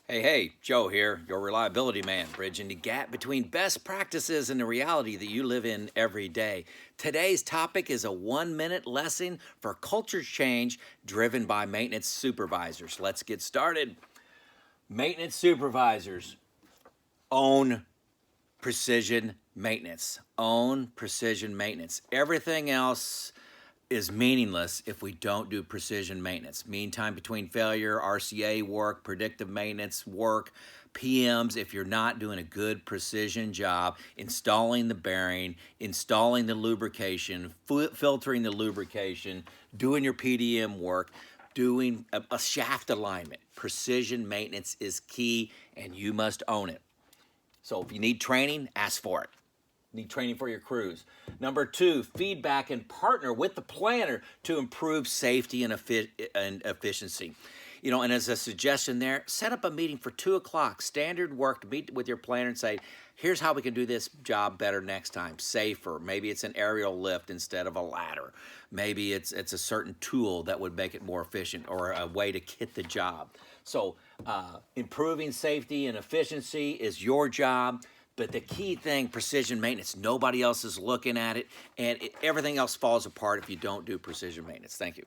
Hey, Joe here, your reliability man, bridging the gap between best practices and the reality that you live in every day. Today's topic is a 1-minute lesson for culture change driven by maintenance supervisors. Let's get started. Maintenance supervisors own precision maintenance. Own precision maintenance. Everything else is meaningless if we don't do precision maintenance. Mean time between failure, RCA work, predictive maintenance work, PMs. If you're not doing a good precision job installing the bearing, installing the lubrication, filtering the lubrication, doing your PDM work, doing a shaft alignment, precision maintenance is key and you must own it. So if you need training, ask for it. Need training for your crews. Number 2, feedback and partner with the planner to improve safety and efficiency. And as a suggestion there, set up a meeting for 2 o'clock, standard work, to meet with your planner and say, here's how we can do this job better next time, safer. Maybe it's an aerial lift instead of a ladder. Maybe it's a certain tool that would make it more efficient or a way to kit the job. So improving safety and efficiency is your job. But the key thing, precision maintenance, nobody else is looking at it, and everything else falls apart if you don't do precision maintenance. Thank you.